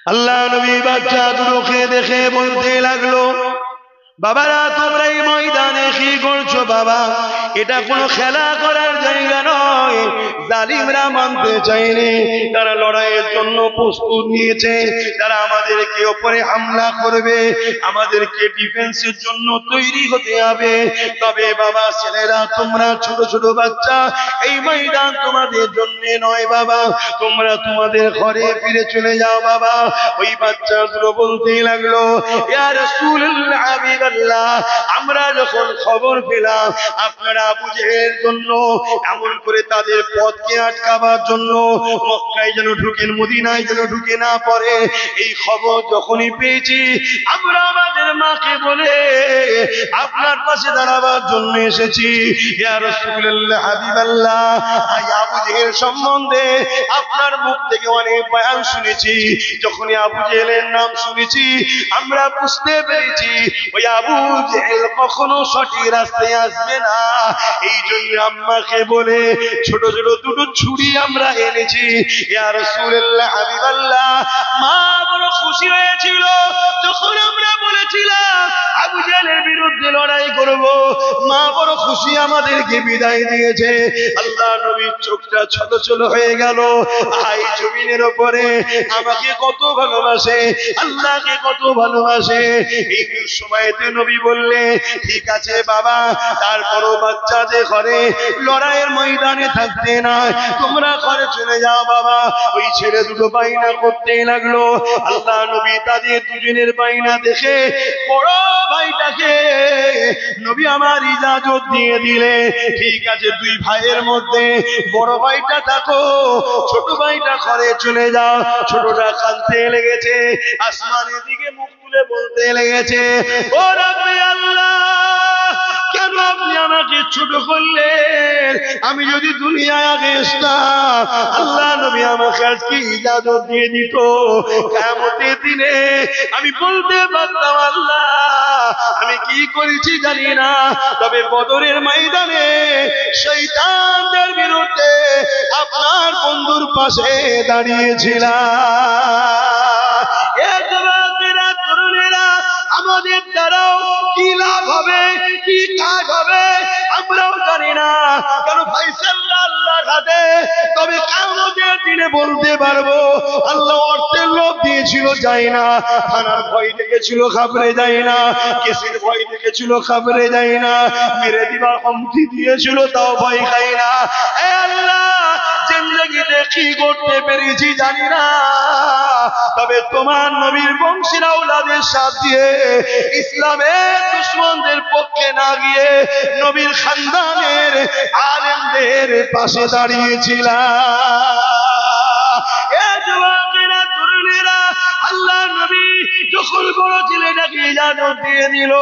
আল্লাহ নবী বাচ্চা দুটোকে দেখে বলতে লাগলো, বাবারা তোমরা এই ময়দানে কি করছো বাবা? এটা কোনো খেলা করার জায়গা নয়। জালিমরা মানতে চায়নি, তারা লড়াইয়ের জন্য প্রস্তুত নিয়েছে, তারা আমাদেরকে উপরে হামলা করবে, আমাদেরকে ডিফেন্সের জন্য তৈরি হতে হবে। তবে বাবা ছেলেরা, তোমরা ছোট ছোট বাচ্চা, এই ময়দান তোমাদের জন্য নয় বাবা, তোমরা তোমাদের ঘরে ফিরে চলে যাও বাবা। ওই বাচ্চাগুলো বলতেই লাগলো, ইয়া রাসূলুল্লাহ, হাবিবাল্লাহ, আমরা যখন খবর পেলাম আপনারা আবু জেহেলের জন্য এমন করে তাদের পথকে আটকাবার জন্য মক্কায় যেন ঢুকেন, মদিনায় যেন ঢুকে না পড়ে, এই খবর যখনই পেয়েছি আমরা আমাদের মাকে বলে আপনার পাশে দাঁড়াবার জন্য এসেছি। ইয়া রাসূলুল্লাহ, হাবিবাল্লাহ, আবু জেহেল সম্বন্ধে আপনার মুখ থেকে অনেক বয়ান শুনেছি। যখনই আবু জেহেলের নাম শুনেছি আমরা বুঝতে পেরেছি ওই আবু জেহেল কখনো সঠিক রাস্তায় আসবে না। এই জন্য আম্মাকে বলে ছোট ছোট দুটো ছুরি আমরা এনেছি। ইয়া রাসূলুল্লাহ, হাবিবাল্লাহ, মা বড় খুশি হয়েছিল যখন আমরা বলেছিলাম আবু জেহেলের বিরুদ্ধে লড়াই করব। মা বড় খুশি আমাদেরকে বিদায় দিয়েছে। আল্লাহ নবীর চোখটা ছোট ছোট হয়ে গেল। এই জমিনের উপরে আমাকে কত ভালোবাসে, আল্লাহকে কত ভালোবাসে। এই সময়তে নবী বললে, ঠিক আছে বাবা, তারপরও বাচ্চা যে ঘরে লড়াইয়ের ময়দানে থাকতে না, তোমরা ঘরে চলে যাও বাবা। ওই ছেলে দুটো বাইনা করতে লাগলো। আল্লাহ নবী তাদের দুজনের বাইনা দেখে বড় ভাইটাকে নবী আমার ইজাজত দিয়ে দিলে, ঠিক আছে দুই ভাইয়ের মধ্যে বড় ভাইটা থাকো, ছোট ভাইটা ঘরে চলে যাও। ছোটটা কাঁদতে লেগেছে, আসমানের দিকে মুখ তুলে বলতে লেগেছে, ও রাব্বি আল্লাহ, কেন আপনি আমাকে ছোট করলেন? আমি যদি দুনিয়ায় আগে আসতাম, আল্লাহ নবী আমাকে আজকে ইজাজত দিয়ে দিত। কিয়ামতের দিনে আমি বলতে পারতাম, আল্লাহ আমি কি করেছি জানি না, তবে বদরের ময়দানে শয়তানদের বিরুদ্ধে আপনার বন্ধুর পাশে দাঁড়িয়েছিলাম। তরুণেরা, আমাদের দ্বারাও কি লাভ হবে, কি কাজ হবে আমরাও জানি না, কেন ফায়সালা আল্লাহর হাতে। তবে কিয়ামতের দিনে বলতে পারবো, আল্লাহ অর্থের লোভ দিয়েছিল যাই না, থানার ভয় দেখেছিল খাবরে যাই না, কেসের ভয় দেখেছিল খাবরে যাই না, মেরে দিবার হুমকি দিয়েছিল তাও ভয় খাই না। এ আল্লাহ, জিন্দেগিতে কি করতে পেরেছি জানি না, তবে তোমার নবীর বংশের আওলাদের সাথ দিয়ে ইসলামের দুশমনদের পক্ষে না গিয়ে নবীর খানদানের আলেমদের পাশে দাঁড়িয়েছিলাম। তরুণেরা, আল্লাহ নবী যখন বড় ছেলেটাকে ইজাজত দিয়ে দিল,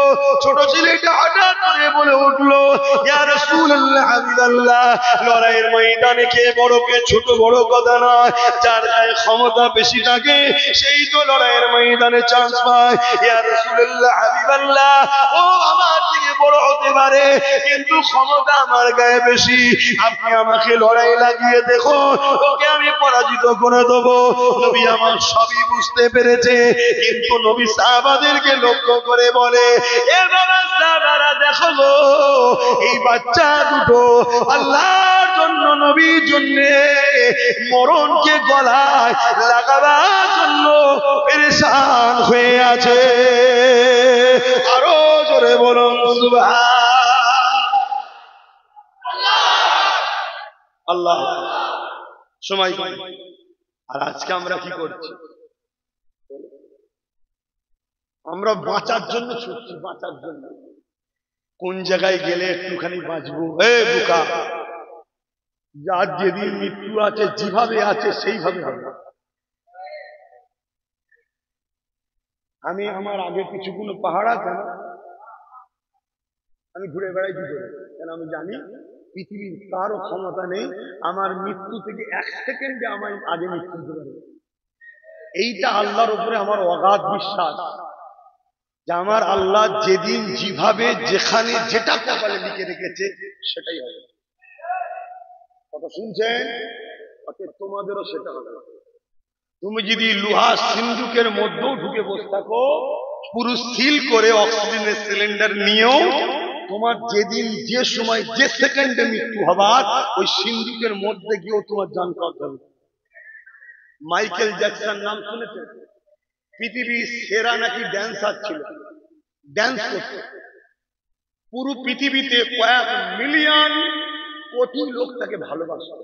ছোট ছেলেটা হঠাৎ করে বলে উঠলো, ইয়া রাসূলুল্লাহ, হাবিবাল্লাহ, লড়াইয়ের ময়দানে কে বড় কে ছোট বড় কথা নয়, যার গায়ে ক্ষমতা বেশি থাকে সেই তো লড়াইয়ের ময়দানে চান্স পায়। ইয়া রাসূলুল্লাহ, হাবিবাল্লাহ, ও আমার থেকে বড় হতে পারে কিন্তু ক্ষমতা আমার গায়ে বেশি, আপনি আমাকে লড়াই লাগিয়ে দেখো, ওকে আমি পরাজিত করে দেবো। নবী আমার সবই বুঝতে পেরেছে, কিন্তু নবী সাহাবাদেরকে লক্ষ্য করে বলে, এ বাবা সাহাবারা দেখো গো, এই বাচ্চা দুটো আল্লাহর জন্য নবীর জন্য মরণকে গলায় লাগাবার জন্য পেরেশান হয়ে আছে। আরো জোরে বলুন সুবহানাল্লাহ। সময় আর আজকে আমরা কি করছি? আমরা বাঁচার জন্য ছুটছি, বাঁচার জন্য। কোন জায়গায় গেলে একটুখানি বাঁচবো? বোকা, যার যেদিন মৃত্যু আছে যেভাবে আছে সেইভাবে হবে। আমি আমার আগে কিছু কোনো পাহাড় আছে না, আমি ঘুরে বেড়াই কি করে? কেন আমি জানি পৃথিবীর কারো ক্ষমতা নেই আমার মৃত্যু থেকে 1 সেকেন্ডে আমার আগে মৃত্যু দিতে পারে। এইটা আল্লাহর উপরে আমার অগাধ বিশ্বাস যে আমার আল্লাহ যেদিন যেভাবে যেখানে যেটা কপালে লিখে রেখেছে সেটাই হবে। কথা শুনছেন? তোমাদেরও সেটা হবে। তুমি যদি লোহা সিন্ধুকের মধ্যেও ঢুকে বসে থাকো, পুরো সিল করে অক্সিজেনের সিলিন্ডার নিয়েও তোমার যেদিন যে সময় যে সেকেন্ডে মৃত্যু হবার ওই সিন্ধুকের মধ্যে গিয়েও তোমার জান পাওয়া যাবে। মাইকেল জ্যাকসন নাম শুনেছেন? পৃথিবীর সেরা নাকি ড্যান্সার ছিল, ড্যান্স করত। পুরো পৃথিবীতে কয়েক মিলিয়ন কোটি লোক তাকে ভালোবাসত।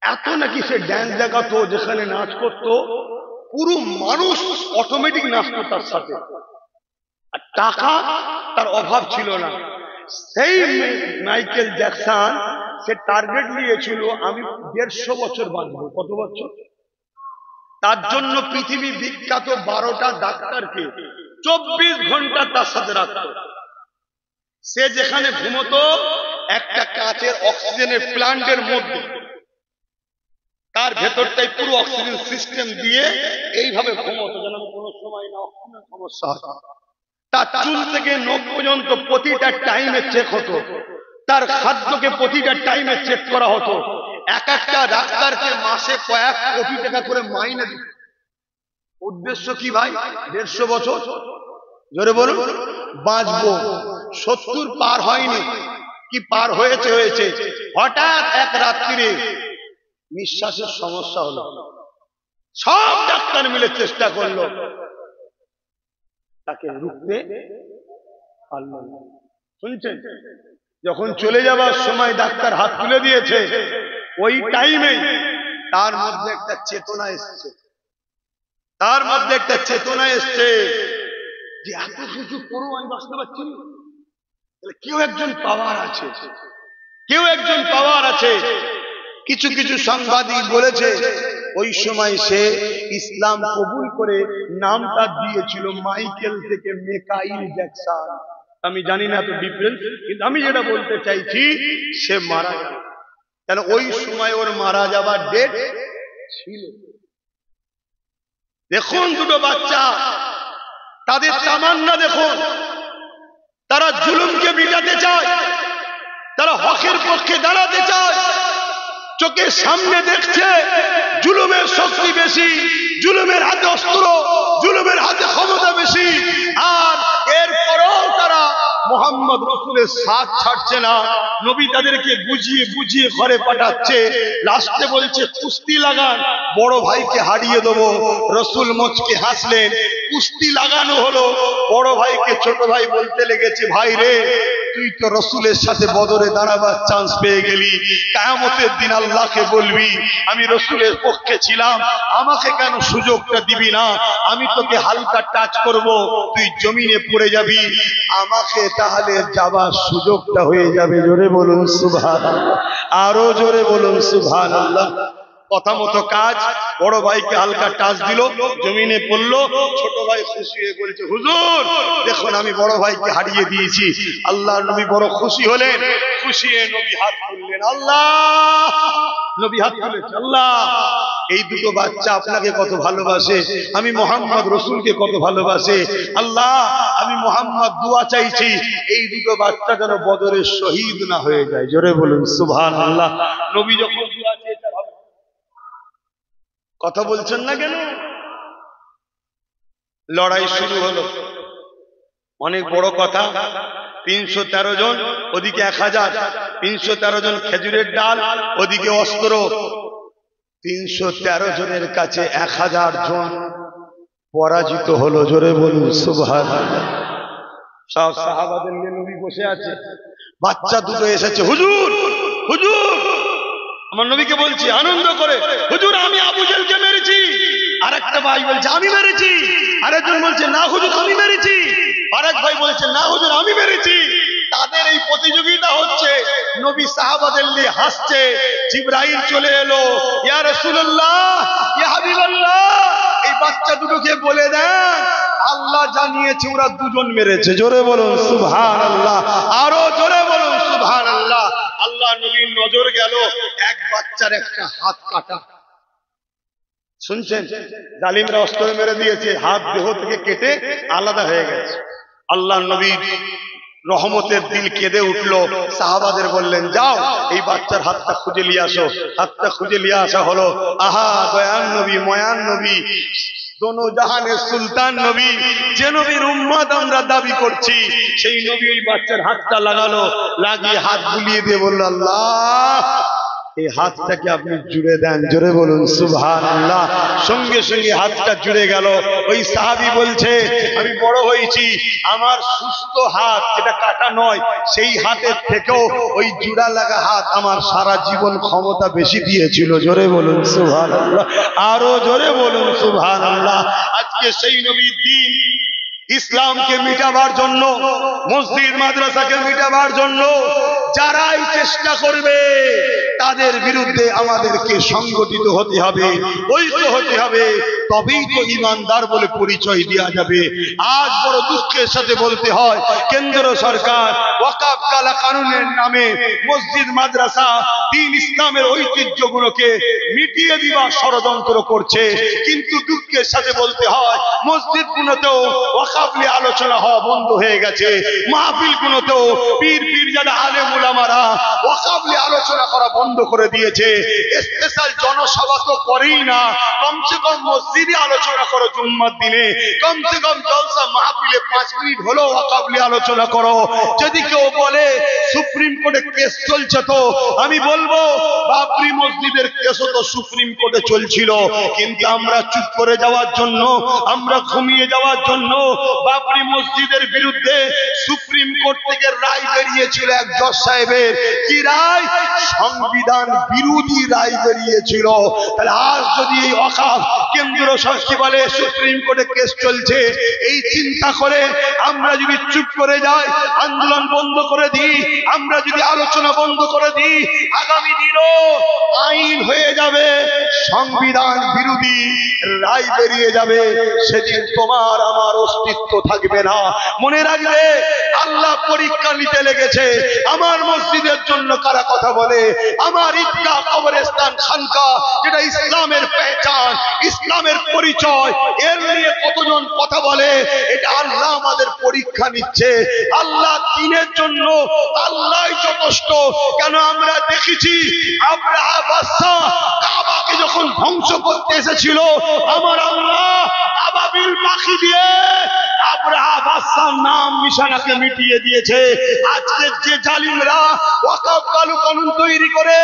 এত নাকি সে ড্যান্স দেখাতো, যেখানে নাচ করত পুরো মানুষ অটোমেটিক নাচতো তার সাথে। আর টাকা তার অভাব ছিল না। সেই মাইকেল জ্যাকসন সে টার্গেট নিয়েছিল আমি 150 বছর বাঁচবো। কত বছর? তার জন্য পৃথিবী বিখ্যাত 12টা ডাক্তারকে 24 ঘন্টা তার সাথে রাখত। সে যেখানে ঘুমতো একটা কাঁচের অক্সিজেনের প্ল্যান্টের মধ্যে, তার ভেতরটাই পুরো অক্সিজেন সিস্টেম দিয়ে এইভাবে ঘুমতো যেন কোনো সময় না অক্সিজেন সমস্যা হয়। তার চুল থেকে নখ পর্যন্ত প্রতিটা টাইমে চেক হতো, তার খাদ্যকে প্রতিটা টাইমে চেক করা হতো। এক একটা ডাক্তারকে মাসে কয়েক কোটি টাকা করে মাইনে দিত। উদ্দেশ্য কি ভাই? 150 বছর, জোরে বলুন, বাঁচবো। 70 পার হয়নি কি পার হয়েছে হয়েছে, হঠাৎ এক রাত্রিরে নিঃশ্বাসের সমস্যা হলো। সব ডাক্তার মিলে চেষ্টা করলো, তাকে রুখতে পারল না। শুনছেন? যখন চলে যাবার সময় ডাক্তার হাত তুলে দিয়েছে, ওই টাইমে তার মধ্যে একটা চেতনা এসছে, তার মধ্যে একটা চেতনা এসছে যে এত কিছু করো আমি বাঁচতে পারছি না। কেউ একজন পাওয়ার আছে, কেউ একজন পাওয়ার আছে। কিছু কিছু সাংবাদিক বলেছে ওই সময় সে ইসলাম কবুল করে নামটা দিয়েছিল মাইকেল থেকে মেকাইল জ্যাকসন। আমি জানি না তো ডিফারেন্স, কিন্তু আমি যেটা বলতে চাইছি সে মারা গেল। কেন? ওই সময় ওর মারা যাবার ডেট ছিল। দেখুন দুটো বাচ্চা, তাদের তামান্না দেখুন, তারা জুলুমকে মিটাতে চায়, তারা হকের পক্ষে দাঁড়াতে চায়। চোখের সামনে দেখছে জুলুমের শক্তি বেশি, জুলুমের হাতে অস্ত্র, জুলুমের হাতে ক্ষমতা বেশি, আর এরপরেও তারা মোহাম্মদ রসুলের সাথ ছাড়ছে না। নবী তাদেরকে বুঝিয়ে বুঝিয়ে ঘরে পাঠাচ্ছে। লাস্টে বলছে কুস্তি লাগান, বড় ভাইকে হারিয়ে দেবো। রসুল মুচকি হাসলেন। কুস্তি লাগানো হলো, বড় ভাইকে ছোট ভাই বলতে লেগেছে, ভাই রে তুই তো রসুলের সাথে বদরে দাঁড়াবার চান্স পেয়ে গেলি, কিয়ামতের দিন আল্লাহকে বলবি আমি রসুলের পক্ষে ছিলাম, আমাকে কেন সুযোগটা দিবি না? আমি তোকে হালকা টাচ করব, তুই জমিনে পড়ে যাবি, আমাকে তাহলে যাবার সুযোগটা হয়ে যাবে। জোরে বলুন সুবহানাল্লাহ, আরো জোরে বলুন সুবহানাল্লাহ। কথা মতো কাজ, বড় ভাইকে হালকা টাচ দিল, জমিনে পড়লো। ছোট ভাই খুশি হয়ে বলছে, হুজুর দেখুন আমি বড় ভাইকে হারিয়ে দিয়েছি। আল্লাহর নবী বড় খুশি হলেন। খুশি হয়ে নবী হাত তুললেন, আল্লাহ, নবী হাত তুলেছে, আল্লাহ এই দুটো বাচ্চা আপনাকে কত ভালোবাসে, আমি মোহাম্মদ রসুলকে কত ভালোবাসে। আল্লাহ আমি মোহাম্মদ দোয়া চাইছি এই দুটো বাচ্চা যেন বদরের শহীদ না হয়ে যায়। জোরে বলুন সুবহানাল্লাহ। নবী যখন দোয়া চেয়েছেন, কথা বলছেন না কেন? লড়াই শুরু হলো। অনেক বড় কথা, 313 জন, ওদিকে 1000, 313 জন খেজুরের ডাল, ওদিকে অস্ত্র। 313 জনের কাছে 1000 জন পরাজিত হলো। জোরে বলুন সুবহানাল্লাহ। সব সাহাবাদের নিয়ে নবী বসে আছে। বাচ্চা দুটো এসেছে, হুজুর হুজুর, আমার নবীকে বলছি আনন্দ করে, হুজুর আমি আবু জেলকে মেরেছি। আরেকটা ভাই বলছে আমি মেরেছি। আরেকজন বলছে না হুজুর আমি মেরেছি। আরেক ভাই বলছে না হুজুর আমি মেরেছি। তাদের এই প্রতিযোগিতা হচ্ছে, নবী সাহাবাদের নিয়ে হাসছে। জিবরাইল চলে এলো, ইয়া রাসূলুল্লাহ, ইয়া হাবিবাল্লাহ, এই বাচ্চা দুটোকে বলে দেন আল্লাহ জানিয়েছে ওরা দুজন মেরেছে। জোরে বলুন সুবহানাল্লাহ, আরো জোরে বলুন সুবহানাল্লাহ। আল্লাহ নবীর নজর গেল, এক বাচ্চার একটা হাত কাটা। শুনছেন? জালিমরা অস্ত্র মেরে দিয়েছে, হাত দেহ থেকে কেটে আলাদা হয়ে গেছে। আল্লাহ নবী রহমতের দিল কেঁদে উঠলো। সাহাবাদের বললেন, যাও এই বাচ্চার হাতটা খুঁজে নিয়ে আসো। হাতটা খুঁজে নিয়ে আসা হলো। আহা, দয়ান নবী, ময়ান নবী, দোনো জাহানের সুলতান নবী, যে নবীর উম্মত আমরা দাবি করছি, সেই নবী এই বাচ্চার হাতটা লাগালো, লাগিয়ে হাত বুলিয়ে দিয়ে বলল, আল্লাহ এই হাতটাকে আপনি জুড়ে দেন। জোরে বলুন সুবহানাল্লাহ। সঙ্গে সঙ্গে হাতটা জুড়ে গেল। ওই সাহাবী বলছে, আমি বড় হয়েছি, আমার সুস্থ হাত, এটা কাটা নয়, সেই হাতের থেকেও ওই জুড়া লাগা হাত আমার সারা জীবন ক্ষমতা বেশি দিয়েছিল। জোরে বলুন সুবহানাল্লাহ, আরো জোরে বলুন সুবহানাল্লাহ। আজকে সেই নবীর দিন, ইসলামকে মিটাবার জন্য, মসজিদ মাদ্রাসাকে মিটাবার জন্য যারাই চেষ্টা করবে, তাদের বিরুদ্ধে আমাদেরকে সংগঠিত হতে হবে, ঐক্য হতে হবে, তবেই তো ইমানদার বলে পরিচয় দেওয়া যাবে। আজ বড় দুঃখের সাথে বলতে হয়, কেন্দ্র সরকার ওয়াকফ কালা কানুনের নামে মসজিদ মাদ্রাসা দ্বীন ইসলামের ঐতিহ্যগুলোকে মিটিয়ে দিবার ষড়যন্ত্র করছে। কিন্তু দুঃখের সাথে বলতে হয়, মসজিদগুলোতেও ওয়াকফ নিয়ে আলোচনা হওয়া বন্ধ হয়ে গেছে। মাহফিলগুলোতেও পীর পীরজাদা আলেম উলামারা ওয়াকফ নিয়ে আলোচনা করা বন্ধ করে দিয়েছে। স্পেশাল জনসভা তো করেই না, কমসে কম মসজিদে আলোচনা করো, জুম্মার দিনে কমসে কম জলসা মাহফিলে 5 মিনিট হলো ওয়াকফ নিয়ে আলোচনা করো। যদি কেউ বলে সুপ্রিম কোর্টে কেস চলছে, তো আমি বলবো বাবরি মসজিদের কেসও তো সুপ্রিম কোর্টে চলছিল, কিন্তু আমরা চুপ করে যাওয়ার জন্য, আমরা ঘুমিয়ে যাওয়ার জন্য বাবরি মসজিদের বিরুদ্ধে সুপ্রিম কোর্ট থেকে রায় বেরিয়েছিল এক জজ সাহেবের। কি রায়? সংবিধান বিরোধী রায় বেরিয়েছিল। তাহলে আজ যদি এই ওয়াকফ কেন্দ্র সরকার বলে সুপ্রিম কোর্টে কেস চলছে, এই চিন্তা করে আমরা যদি চুপ করে যাই, আন্দোলন বন্ধ করে দিই, আমরা যদি আলোচনা বন্ধ করে দিই, আগামী দিনও আইন হয়ে যাবে, সংবিধান বিরোধী রায় বেরিয়ে যাবে। সেদিন তোমার আমার অস্তিত্ব থাকবে না। মনে রাখবে, আল্লাহ পরীক্ষা নিতে লেগেছে। আমার মসজিদের জন্য কারা কথা বলে, আমার ঈদগাহ, কবরস্থান, খানকা, যেটা ইসলামের পেহচান, ইসলামের পরিচয়, এর নিয়ে কতজন কথা বলে, এটা আল্লাহ আমাদের পরীক্ষা নিচ্ছে। আল্লাহ দ্বীনের জন্য আল্লাহই যথেষ্ট। কেন আমরা দেখেছি আব্রাহা বাদশা কাবাকে যখন ধ্বংস করতে এসেছিল, আমার আল্লাহ আবাবিল পাখি দিয়ে আব্রাহা বাদশার নাম নিশানাকে মিটিয়ে দিয়েছে। আজকে যে জালিমরা ওয়াকফ কানুন তৈরি করে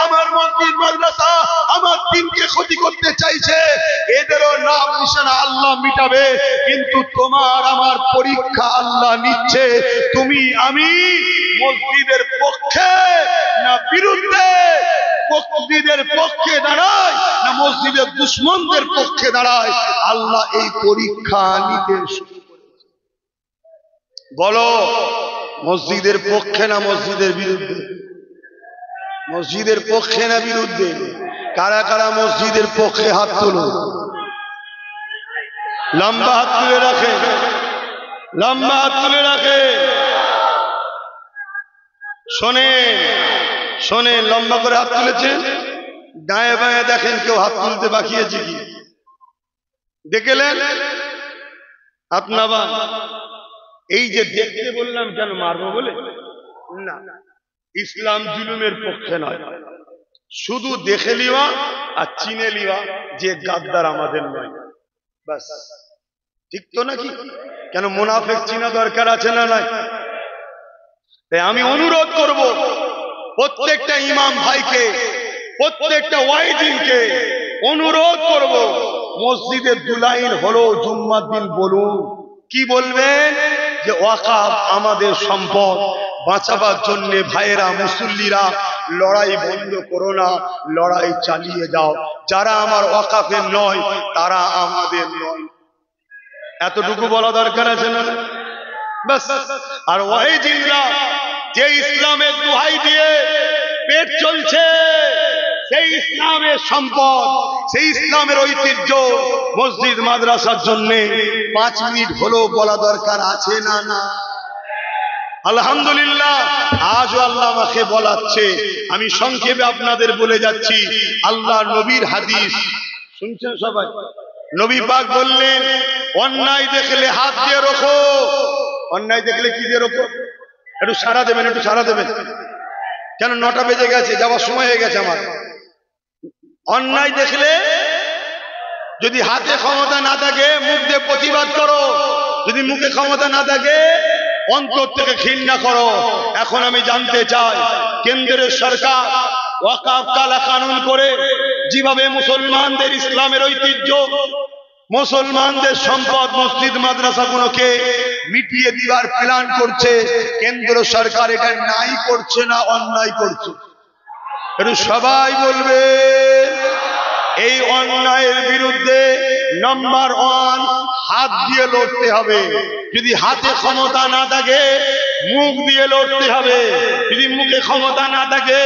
আমার মসজিদ মাদ্রাসা, আমার দ্বীনকে ক্ষতি করতে চাইছে, এদেরও নাম নিশানা আল্লাহ মিটাবে। কিন্তু তোমার আমার পরীক্ষা আল্লাহ নিচ্ছে। তুমি আমি মসজিদের পক্ষে না বিরুদ্ধে, মসজিদের পক্ষে দাঁড়ায় না মসজিদের দুশমনদের পক্ষে দাঁড়ায়, আল্লাহ এই পরীক্ষা নিতে শুরু করেছে। বলো, মসজিদের পক্ষে না মসজিদের বিরুদ্ধে? মসজিদের পক্ষে না বিরুদ্ধে? কারা কারা মসজিদের পক্ষে হাত তোলো? লম্বা হাত তুলে রাখে, লম্বা হাত তুলে রাখে। শোনেন, শোনেন, লম্বা করে হাত তুলেছেন। ডায়ে বায়ে দেখেন কেউ হাত তুলতে বাকিয়েছে কি? দেখলেন আপনারা? এই যে দেখতে বললাম কেন, মারবো বলে না, ইসলাম জুলুমের পক্ষে নয়। শুধু দেখে লিওয়া আর চিনে লিওয়া যে গাদ্দার আমাদের নয়, বাস। ঠিক তো নাকি? কেন মুনাফিক চিনা দরকার আছে না নাই? তাই আমি অনুরোধ করব প্রত্যেকটা ইমাম ভাইকে, প্রত্যেকটা ওয়াইজিনকে অনুরোধ করব, মসজিদের দুলাইন হলো জুম্মার দিন বলুন। কি বলবেন? যে ওয়াকফ আমাদের সম্পদ, বাঁচাবার জন্য ভাইয়েরা মুসল্লিরা লড়াই বন্ধ করো না, লড়াই চালিয়ে যাও। যারা আমার ওয়াকফের নয় তারা আমাদের নয়, এতটুকু বলা দরকার আছে না? বাস। আর ওয়াইজিনরা যে ইসলামের দোহাই দিয়ে পেট চলছে, সেই ইসলামের সম্পদ, সেই ইসলামের ঐতিহ্য মসজিদ মাদ্রাসার জন্য 5 মিনিট হলেও বলা দরকার আছে না? না, আলহামদুলিল্লাহ আজও আল্লাহ আমাকে বলাচ্ছে। আমি সংক্ষেপে আপনাদের বলে যাচ্ছি। আল্লাহ নবীর হাদিস শুনছেন সবাই? নবী পাক বললেন, অন্যায় দেখলে হাত দিয়ে রোখো। অন্যায় দেখলে কি দিয়ে রোখো? একটু সাড়া দেবেন, একটু সাড়া দেবেন। কেন 9টা বেজে গেছে, যাওয়ার সময় হয়ে গেছে আমার। অন্যায় দেখলে যদি হাতে ক্ষমতা না থাকে মুখ দিয়ে প্রতিবাদ করো, যদি মুখে ক্ষমতা না থাকে অন্তর থেকে ঘৃণা করো। এখন আমি জানতে চাই, কেন্দ্রের সরকার ওয়াকফ কালা কানুন করে যেভাবে মুসলমানদের ইসলামের ঐতিহ্য, মুসলমানদের সম্পদ, মসজিদ মাদ্রাসাগুলোকে মিটিয়ে দেওয়ার প্ল্যান করছে, কেন্দ্র সরকার এটা নাই করছে না অন্যায় করছে? একটু সবাই বলবে। এই অন্যায়ের বিরুদ্ধে নাম্বার 1 হাত দিয়ে লড়তে হবে। যদি হাতে ক্ষমতা না থাকে মুখ দিয়ে লড়তে হবে। যদি মুখে ক্ষমতা না থাকে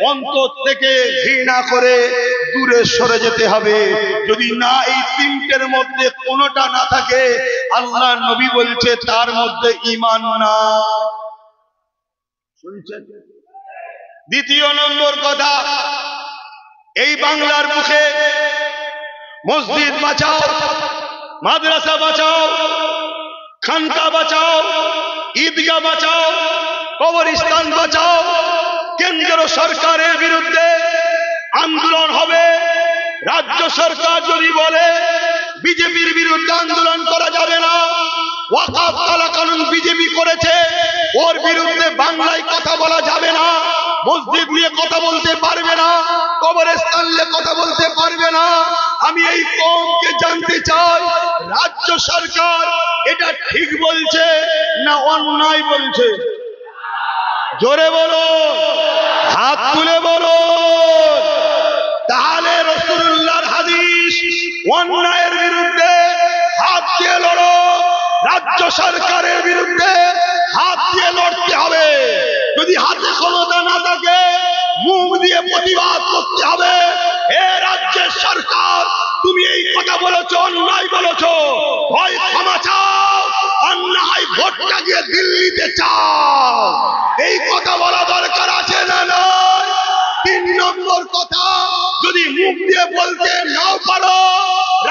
অন্তর থেকে ঘৃণা করে দূরে সরে যেতে হবে। যদি না এই তিনটের মধ্যে কোনোটা না থাকে, আল্লাহ নবী বলছে তার মধ্যে ঈমান না। শুনছেন? দ্বিতীয় নম্বর কথা, এই বাংলার মুখে মসজিদ বাঁচাও, মাদ্রাসা বাঁচাও, খানকা বাঁচাও, ঈদগাহ বাঁচাও, কবরস্থান বাঁচাও, কেন্দ্র সরকারের বিরুদ্ধে আন্দোলন হবে। রাজ্য সরকার যদি বলে বিজেপির বিরুদ্ধে আন্দোলন করা যাবে না, ওয়াকফ কালা কানুন বিজেপি করেছে, ওর বিরুদ্ধে বাংলায় কথা বলা যাবে না, মসজিদ নিয়ে কথা বলতে পারবে না, কবরস্থান নিয়ে কথা বলতে পারবে না। আমি এই কওমকে জানতে চাই, রাজ্য সরকার এটা ঠিক বলছে না অন্যায় বলছে? জোরে বলো, হাত তুলে বলো। তাহলে রাসূলুল্লাহর হাদিস, অন্যায়ের বিরুদ্ধে হাত দিয়ে লড়ো, রাজ্য সরকারের বিরুদ্ধে হাত দিয়ে লড়তে হবে। যদি হাতে ক্ষমতা না থাকে মুখ দিয়ে প্রতিবাদ করতে হবে। এ রাজ্যের সরকার, তুমি এই কথা বলেছো, অন্যায় বলেছো, হয় ক্ষমা চাও, অন্যায় ভোটটা গিয়ে দিল্লিতে চাও। এই কথা বলা দরকার আছে না নয়? 3 নম্বর কথা, যদি মুখ দিয়ে বলতে নাও পারো,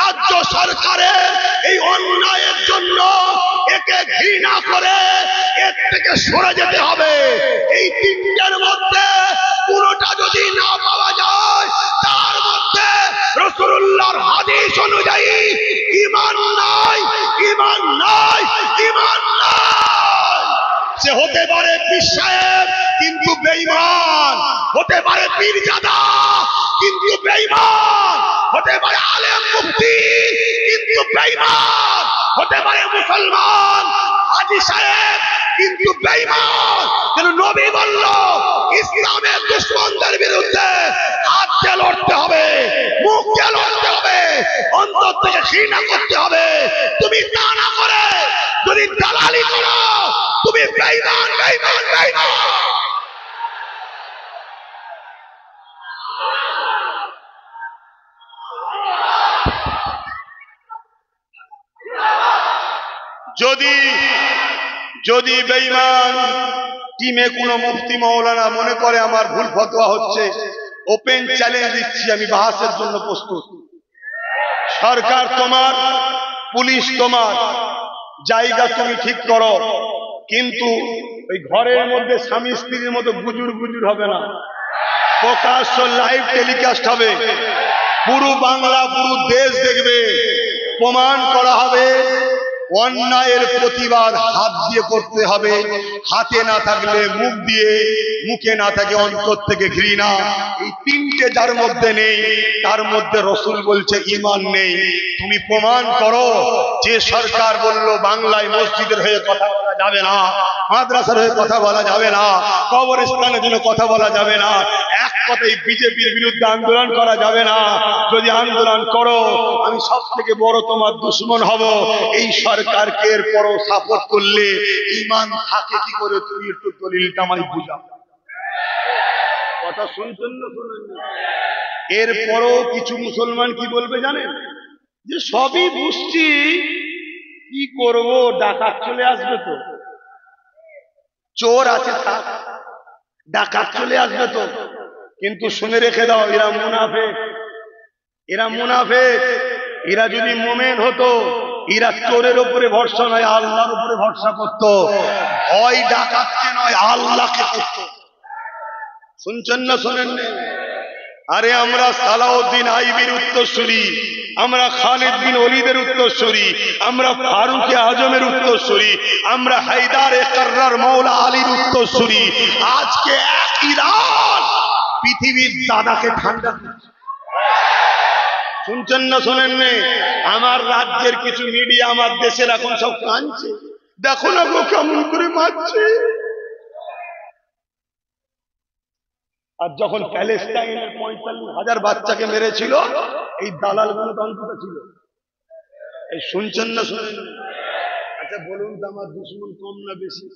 রাজ্য সরকারের এই অন্যায়ের জন্য একে ঘৃণা করে এর থেকে সরে যেতে হবে। এই 3টার মধ্যে কোনোটা যদি না পাওয়া যায়, তার মধ্যে রাসূলুল্লাহর হাদিস অনুযায়ী ঈমান নাই, ঈমান নাই, ঈমান নাই। সে হতে পারে পীর সাহেব কিন্তু বেঈমান, হতে পারে পীরজাদা কিন্তু বেঈমান, হতে পারে আলেম মুফতি কিন্তু বেঈমান, হতে পারে মুসলমান হাজী সাহেব কিন্তু বেঈমান। যেন নবী বলল, ইসলামের দুশমনদের বিরুদ্ধে হাত দিয়ে লড়তে হবে, মুখ দিয়ে লড়তে হবে, অন্তর থেকে ঘৃণা করতে হবে। তুমি তা না করে যদি দালালি করো, তুমি বেঈমান, বেঈমান, বেঈমান। যদি বেঈমান টিমে কোনো মুফতি মাওলানা মনে করে আমার ভুল ফতোয়া হচ্ছে, ওপেন চ্যালেঞ্জ দিচ্ছি, আমি বাহাসের জন্য প্রস্তুত। সরকার তোমার, পুলিশ তোমার, জায়গা তুমি ঠিক করো, কিন্তু ওই ঘরের মধ্যে স্বামী স্ত্রীর মতো গুজুর গুজুর হবে না। প্রকাশ্য লাইভ টেলিকাস্ট হবে, পুরো বাংলা, পুরো দেশ দেখবে, প্রমাণ করা হবে। অন্যায়ের প্রতিবাদ হাত দিয়ে করতে হবে, হাতে না থাকলে মুখ দিয়ে, মুখে না থাকে অন্তর থেকে ঘৃণা। এই 3টে যার মধ্যে নেই, তার মধ্যে রাসূল বলছে ঈমান নেই। তুমি প্রমাণ করো। যে সরকার বলল বাংলায় মসজিদের হয়ে কথা বলা যাবে না, মাদ্রাসার হয়ে কথা বলা যাবে না, কবরস্থানের জন্য কথা বলা যাবে না, এক কথাই বিজেপির বিরুদ্ধে আন্দোলন করা যাবে না, যদি আন্দোলন করো আমি সব থেকে বড় তোমার দুশমন হব, এই সরকারকে এরপরও সাপোর্ট করলে ঈমান থাকে কি করে? তুমি একটু দলিলটা আমায় বুঝাও। কথা শুনছেন না শুনেন না? এরপরও কিছু মুসলমান কি বলবে জানেন? যে সবই বুঝছি, কি করব, ডাকাত চলে আসবে তো, চোর আছে থাক, ডাকাত চলে আসবে তো। কিন্তু শুনে রেখে দাও, এরা মুনাফিক, এরা মুনাফিক। এরা যদি মুমিন হতো এরা চোরের উপরে ভরসা নয় আল্লাহর উপরে ভরসা করত, ভয় ডাকাতকে নয় আল্লাহকে করত। শুনছেন না শোনেন? আরে আমরা সালাউদ্দিন আইবির উত্তরসূরি, আমরা খালিদ বিন ওলীদের উত্তরসূরি, আমরা ফারুকে আজমের উত্তরসূরি, আমরা হায়দার কাররার মাওলা আলীর উত্তরসূরি। আজকে এক ইরান পৃথিবীর দাদাকে ঠান্ডা দিচ্ছে। শুনছেন না শোনেন? আমার রাজ্যের কিছু মিডিয়া আমার দেশের এখন সব কাঁদছে, দেখো না গো কেমন করে মারছে। আর যখন প্যালেস্টাইনের 45,000 বাচ্চাকে মেরেছিল, এই দালালগুলো তন্ত্র ছিল। এই শুনছেন না শোনেন? আচ্ছা বলুন তো, আমার দুশ্মন কম না বেশি?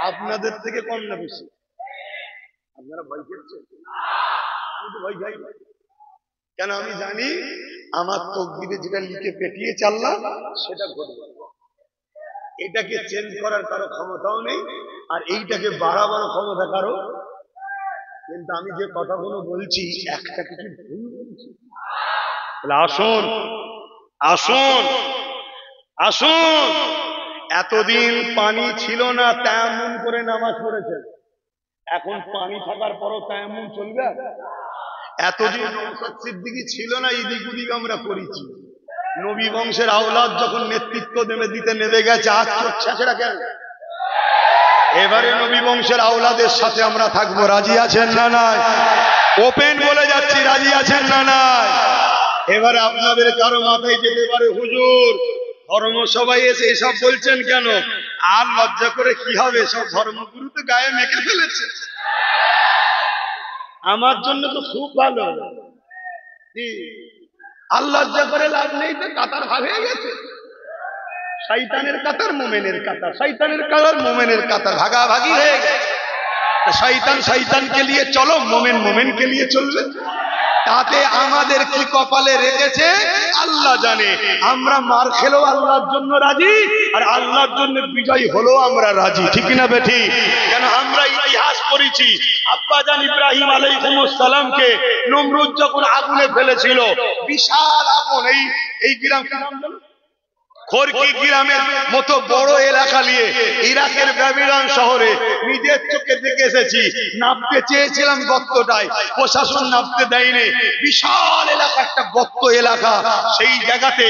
আপনাদের থেকে কম না বেশি? আপনারা ভয় পেয়েছেন? আমি তো ভয় খাই। কেন? আমি জানি আমার তকদিরে যেটা লিখে পেটিয়ে চাললাম সেটা ঘটবে। এটাকে চেঞ্জ করার কারো ক্ষমতাও নেই, আর এইটাকে বাড়াবার ক্ষমতা কারো। কিন্তু আমি যে কথাগুলো বলছি একটা কিছু ভুল বলছি। আসুন আসুন আসুন, এতদিন পানি ছিল না, তায়াম্মুম করে নামাজ পড়েছেন। এখন পানি থাকার পরও তায়াম্মুম চলবে? এতদিন নওশাদ সিদ্দিকী ছিল না, ইদিক উদিক আমরা করেছি। নবী বংশের আওলাদ যখন নেতৃত্ব দিতে নেমে গেছে, আজ চলছে সেটা কেন? এবারে নবী বংশের আওলাদের সাথে আমরা থাকবো, রাজি আছেন না নাই? ওপেন বলে যাচ্ছি, রাজি আছেন না নাই? এবারে আপনাদের কারো মাথায় যেতে পারে, হুজুর ধর্মসভায় এসে এসব বলছেন কেন? আর লজ্জা করে কি হবে? সব ধর্মগুরু তো গায়ে মেখে ফেলেছে। আমার জন্য তো খুব ভালো। আর লজ্জা করে লাভ নেই, তো কাতার ভাগ হয়ে গেছে। শয়তানের কাতার মোমেনের কাতার, শয়তানের কাতার মোমেনের কাতার ভাগাভাগি হয়ে গেছে। শয়তান শয়তানকে নিয়ে চলো, মোমেন মোমেনকে নিয়ে চলবে। তাতে আমাদের কি কপালে রেখেছে আল্লাহ জানে। আমরা মার খেলেও আল্লাহর জন্য রাজি, আর আল্লাহর জন্য বিজয় হলেও আমরা রাজি। ঠিক না বেঠি? কেন? আমরা ইতিহাস পড়েছি, আব্বাজান ইব্রাহিম আলাইহিস সালামকে নমরুদ যখন আগুনে ফেলেছিল, বিশাল আগুন, এই গ্রাম খোরকি গ্রামের মতো বড় এলাকা নিয়ে ইরাকের ব্যাবিলন শহরে নিজের চোখে দেখে এসেছি। নামতে চেয়েছিলাম গর্তটায়, প্রশাসন নামতে দেয়নি। বিশাল এলাকা, একটা গর্ত এলাকা, সেই জায়গাতে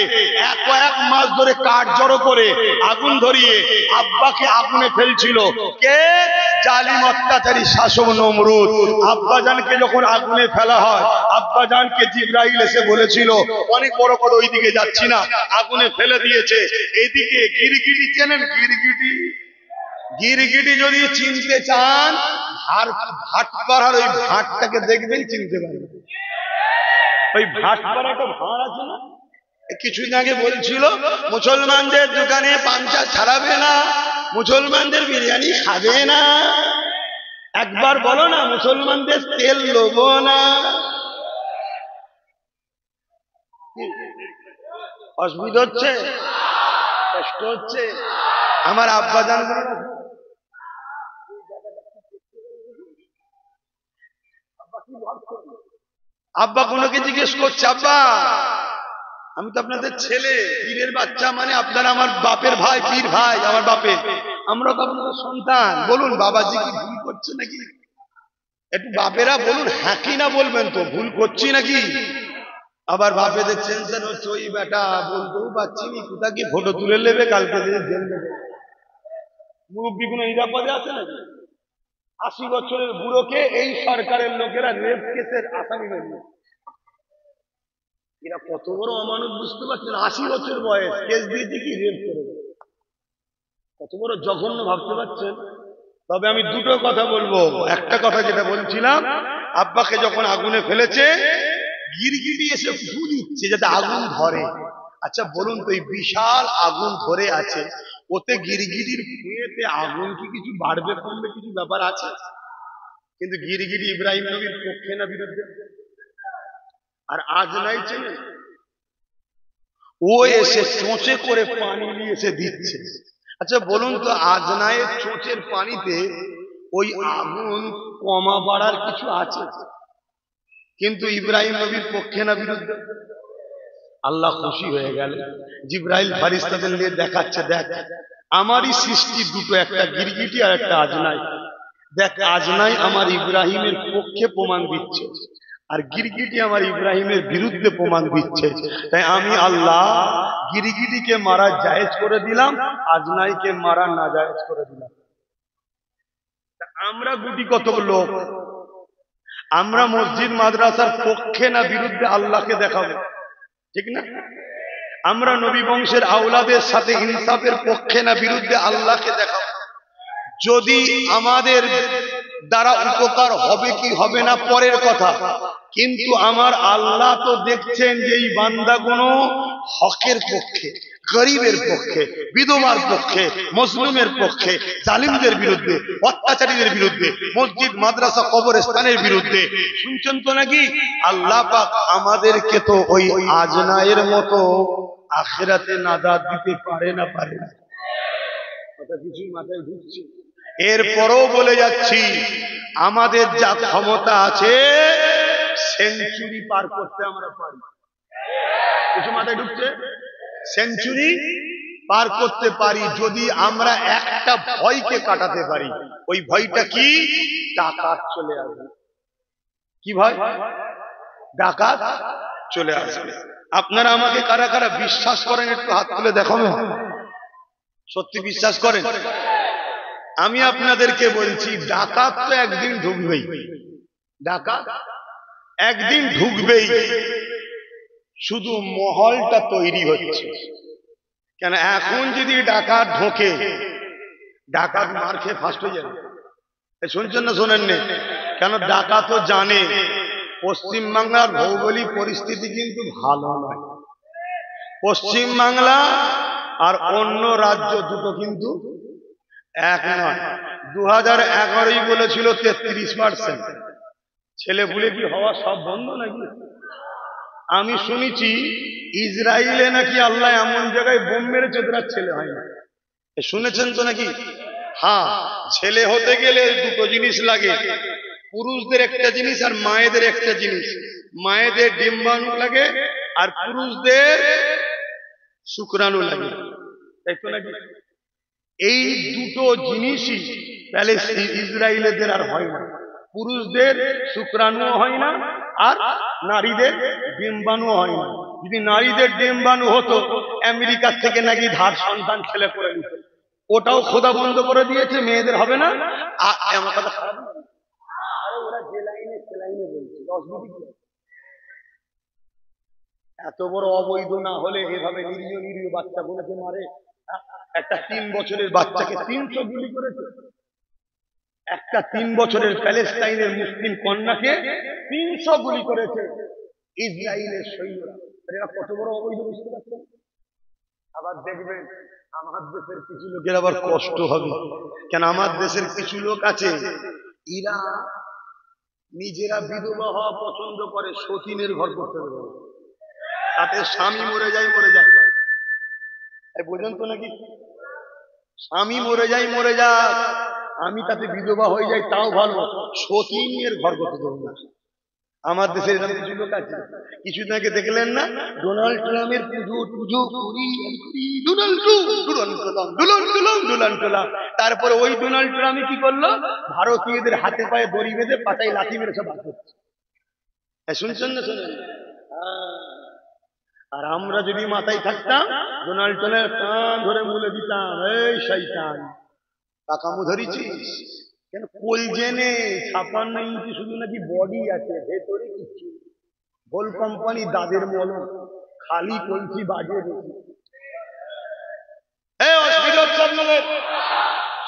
এক মাস ধরে কাঠ জড়ো করে আগুন ধরিয়ে আব্বাকে আগুনে ফেলছিল কে? জালিম অত্যাচারী শাসক নমরুদ। আব্বাজানকে যখন আগুনে ফেলা হয়, আব্বাজানকে জিবরাইল এসে বলেছিল, অনেক বড় কথা, ওইদিকে যাচ্ছি না, আগুনে ফেলে দিয়েছে। এদিকে গিরগিটি চেনেন? গিরগিটি, গিরগিটি যদি চিনতে চান, ভাটপাড়ার ওই ভাটটাকে দেখবেন, চিনতে পারবেন। ওই ভাটপাড়া একটা ভাড় আছে না, কিছুদিন আগে বলছিল মুসলমানদের দোকানে পাঞ্চা ছাড়াবে না, মুসলমানদের বিরিয়ানি খাবে না। একবার বলো না, মুসলমানদের তেল লোবো না। অসুবিধা হচ্ছে, কষ্ট হচ্ছে। আমার আব্বা জান, আব্বা কোনোকে জিজ্ঞেস করছে, আব্বা আমি তো আপনাদের ছেলে, পীরের বাচ্চা, মানে আপনারা আমার বাপের ভাই, পীর ভাই আমার বাপের, আমরা তো আপনাদের সন্তান, বলুন বাবাজি কি ভুল করছে নাকি? একটু বাপেরা বলুন, হ্যাঁ কি না বলবেন তো, ভুল করছি নাকি? আবার বাপেদের টেনশন হচ্ছে, ওই বেটা বলতেও পারছি নি, কোথা কি ফটো তুলে নেবে, কালকে জেল দেবে। মুরব্বী কোনো নিরাপদে আছে নাকি? 80 বছরের বুড়োকে এই সরকারের লোকেরা রেপ কেসের আসামি হয়েছে। এরা কত বড় অমানুষ বুঝতে পারছেন? 80 বছর বয়স, কেস দিয়েছে কি রেপ করে, কত বড় জঘন্য ভাবতে পারছেন? তবে আমি দুটো কথা বলবো। একটা কথা যেটা বলছিলাম, আব্বাকে যখন আগুনে ফেলেছে, গিরগিটি এসে ফু দিচ্ছে যাতে আগুন ধরে। আচ্ছা বলুন তো, এই বিশাল আগুন ধরে আছে, ওতে গিরগিটির ফুয়েতে আগুন কি কিছু বাড়বে কমবে, কিছু ব্যাপার আছে? কিন্তু গিরগিটি ইব্রাহিম নবীর পক্ষে না বিরুদ্ধে? আর আজ নাই চেনে, ও এসে চোঁচে করে পানি নিয়ে এসে দিচ্ছে। আচ্ছা বলুন তো, আজনায়ের চোঁচের পানিতে ওই আগুন কমা বাড়ার কিছু আছে? কিন্তু ইব্রাহিম নবীর পক্ষে না বিরুদ্ধে? আল্লাহ খুশি হয়ে গেল। জিবরাইল ফারিস্তাদের নিয়ে দেখাচ্ছে, দেখ আমারই সৃষ্টি দুটো, একটা গিরগিটি আর একটা আজনাই। দেখ আজনাই আমার ইব্রাহিমের পক্ষে প্রমাণ দিচ্ছে, আর গিরগিটি আমার ইব্রাহিমের বিরুদ্ধে প্রমাণ দিচ্ছে। তাই আমি আল্লাহ গিরগিটিকে মারা জায়েজ করে দিলাম, আজনাইকে মারা না জায়েজ করে দিলাম। আমরা গুটি কত লোক, আমরা মসজিদ মাদ্রাসার পক্ষে না বিরুদ্ধে আল্লাহকে দেখাবো, ঠিক না? আমরা নবী বংশের আওলাদের সাথে ইনসাফের পক্ষে না বিরুদ্ধে আল্লাহকে দেখাবো। যদি আমাদের দ্বারা উপকার হবে কি হবে না পরের কথা, কিন্তু আমার আল্লাহ তো দেখছেন যে এই বান্দাগুলো হকের পক্ষে, গরিবের পক্ষে, বিধবার পক্ষে, মজলুমের পক্ষে, জালিমদের বিরুদ্ধে, অত্যাচারীদের বিরুদ্ধে, মসজিদ মাদ্রাসা কবরস্থানের বিরুদ্ধে। শুনছেন তো নাকি? আল্লাহ পাক আমাদেরকে তো ওই আজনায়ের মতো আখিরাতে নাজাত দিতে পারে না, পারে না? কথা কিছুই মাথায় ঢুকছে? এরপরও বলে যাচ্ছি, আমাদের যা ক্ষমতা আছে সেঞ্চুরি পার করতে আমরা পারি। কিছু মাথায় ঢুকছে? সেঞ্চুরি পার করতে পারি যদি আমরা একটা ভয়কে কাটাতে পারি। ওই ভয়টা কি? ডাকাত চলে আসবে। কি ভয়? ডাকাত চলে আসবে। আপনারা আমাকে কারা কারা বিশ্বাস করেন একটু হাত তুলে দেখানো। সত্যি বিশ্বাস করেন? আমি আপনাদেরকে বলছি, ডাকাত তো একদিন ঢুকবেই, ডাকাত একদিন ঢুকবেই, শুধু মহলটা তৈরি হচ্ছে। কেন এখন যদি ডাকাত ঢোকে, ডাকাত মার খেয়ে ফার্স্ট হয়ে যাবে। শুনছেন না শোনেন না? কেন ডাকাত তো জানে পশ্চিমবাংলার ভৌগোলিক পরিস্থিতি কিন্তু ভালো নয়। পশ্চিমবাংলা আর অন্য রাজ্য দুটো কিন্তু এক নয়। 2011 বলেছিল 33%। ছেলে ভুলে কি হওয়া সব বন্ধ নাকি? আমি শুনেছি ইসরায়েলে নাকি আল্লাহ এমন জায়গায় বোম মেরেছে ওদের ছেলে হয় না। শুনেছেন তো নাকি? হ্যাঁ, ছেলে হতে গেলে দুটো জিনিস লাগে, পুরুষদের একটা জিনিস আর মায়েদের একটা জিনিস। মায়েদের ডিম্বাণু লাগে আর পুরুষদের শুক্রাণু লাগে, তাই তো নাকি? এই দুটো জিনিসই ইসরায়েলেদের আর হয় না। পুরুষদের শুক্রাণু হয় না আর নারীদের ডিম্বাণু হয় না। যদি নারীদের ডিম্বাণু হতো, আমেরিকার থেকে নাকি ধার সন্তান ছেলে করে নিত। ওটাও খোদা বন্ধ করে দিয়েছে, মেয়েদের হবে না। আমার কথা খারাপ না? ওরা যে লাইনে সে লাইনে বলছে। এত বড় অবৈধ না হলে এভাবে নিরীহ নিরীহ বাচ্চা বলেছে মারে। একটা 3 বছরের বাচ্চাকে 300 গুলি করেছে। একটা 3 বছরের প্যালেস্টাইনের মুসলিম কন্যাকে 300 গুলি করেছে ইসরায়েলের সৈন্যরা। এরা কত বড় অবৈধ, বুঝতে পারছেন? আবার দেখবেন আমার দেশের কিছু লোকের আবার কষ্ট হবে। কেন আমার দেশের কিছু লোক আছে, এরা নিজেরা বিধবা হওয়া পছন্দ করে, সতীনের ঘর করতে দেবে। তাতে স্বামী মরে যায়, মরে যায়। বোঝেন তো নাকি? স্বামী মরে যায়, মরে যাক, আমি তাতে বিধবা হয়ে যাই তাও ভালো, সতীনের ঘর করতে দেবো না। আমার দেশের এরকম কিছু লোক আছে। কিছুদিন আগে দেখলেন না ডোনাল্ড ট্রাম্পের পুজো করি, তারপরে ওই ডোনাল্ড ট্রাম্প কি করলো? ভারতীয়দের হাতে পায়ে দড়ি বেঁধে পাতায় লাথি মেরে সব বাদ করছে। শুনছেন না? শোনেন? আর আমরা যদি মাথায় থাকতাম, ডোনাল্ড ট্রাম্পের কান ধরে মুলে দিতাম, এই শয়তান টাকামু ধরেছিস কেন? কলজেনে 56 ইঞ্চি শুধু নাকি বডি আছে, ভেতরে কিছু গোল কোম্পানি দাদের মলম, খালি কলসি বাজে বেশি।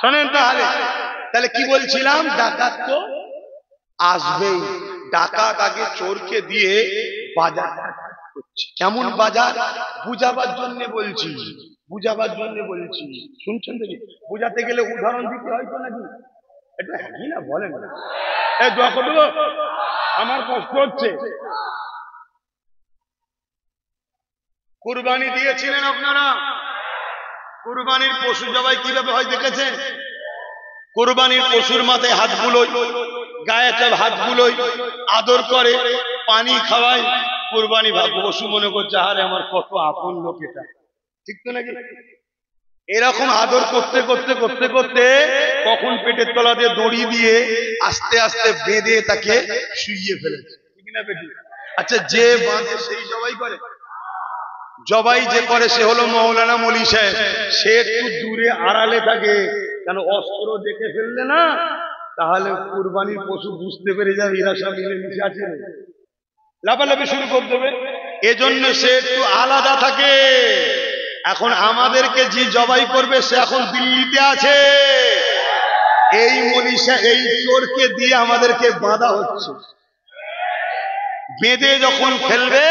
শোনেন তাহলে কি বলছিলাম? ডাকাত তো আসবেই। ডাকাত আগে চোরকে দিয়ে বাজার করছে। কেমন বাজার? বুঝাবার জন্য বলছি, বুঝাবার জন্য বলছি। শুনছেন তো? বুঝাতে গেলে উদাহরণ দিতে হয়তো নাকি? এটা কি না বলেন? আমার কষ্ট হচ্ছে। কুরবানি দিয়েছিলেন আপনারা? কুরবানির পশু জবাই কিভাবে হয় দেখেছেন? কুরবানির পশুর মাথায় হাত বুলোয়, গায়ে সব হাত বুলোয়, আদর করে, পানি খাওয়ায়, কুরবানি পশু মনে করছে আরে আমার কত আপন লোক এটা, ঠিক তো নাকি? এরকম আদর করতে করতে করতে করতে কখন পেটের তলা দিয়ে দড়ি দিয়ে আস্তে আস্তে বেঁধে তাকে শুইয়ে ফেলেছে, ঠিক না বেটি? আচ্ছা, যে বাঁধে সেই জবাই করে? জবাই যে করে সে হলো মৌলানা মলি সাহেব। সে একটু দূরে আড়ালে থাকে, কেন অস্ত্র দেখে ফেললে না তাহলে কুরবানির পশু বুঝতে পেরে যাবে এরা সব মিলেমিশে আছে, লাফালাফি শুরু করে দেবে। এজন্য সে একটু আলাদা থাকে। এখন আমাদেরকে যে জবাই করবে সে এখন দিল্লিতে আছে, এই মনীষা এই চোরকে দিয়ে আমাদেরকে বাঁধা হচ্ছে। বেঁধে যখন ফেলবে,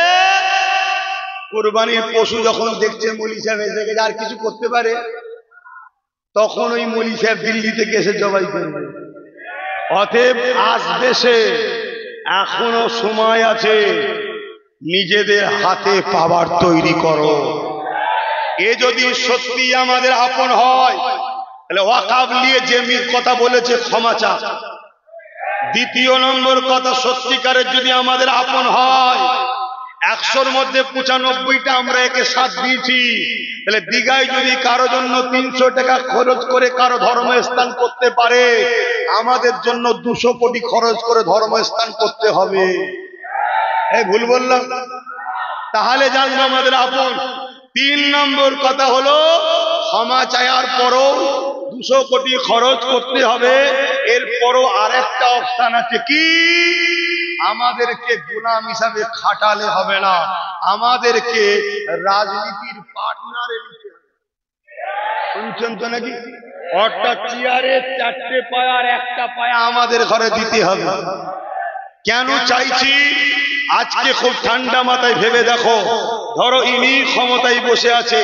কুরবানির পশু যখন দেখছে মলি সাহেব এসে গেছে আর কিছু করতে পারে, তখন ওই মলি সাহেব দিল্লি থেকে এসে জবাই করবে। অতএব আসবে সে, এখনো সময় আছে, নিজেদের হাতে পাওয়ার তৈরি করো। এ যদি সত্যি আমাদের আপন হয় তাহলে ওয়াকাব নিয়ে যে কথা বলেছে ক্ষমা চা। দ্বিতীয় নম্বর কথা, সত্যিকারের যদি আমাদের আপন হয়, 100-র মধ্যে 95টা আমরা একে সাথ দিয়েছি, তাহলে দিঘায় যদি কারো জন্য 300 টাকা খরচ করে কারো ধর্মস্থান করতে পারে, আমাদের জন্য 200 কোটি খরচ করে ধর্মস্থান করতে হবে। এই ভুল বললাম? তাহলে জানবো আমাদের আপন। 3 নম্বর কথা হলো, ক্ষমা চাওয়ার পরও 200 কোটি খরচ করতে হবে। এরপরও আরেকটা অপশন আছে, কি? আমাদেরকে গোলাম হিসাবে খাটালে হবে না, আমাদেরকে রাজনীতির পার্টনারে নিতে হবে। শুনছেন তো নাকি? অর্থাৎ চেয়ারের 4টে পায়া আর 1টা পায়া আমাদের ঘরে দিতে হবে। কেন চাইছি? আজকে খুব ঠান্ডা মাথায় ভেবে দেখো, ধরো ইনি ক্ষমতায় বসে আছে,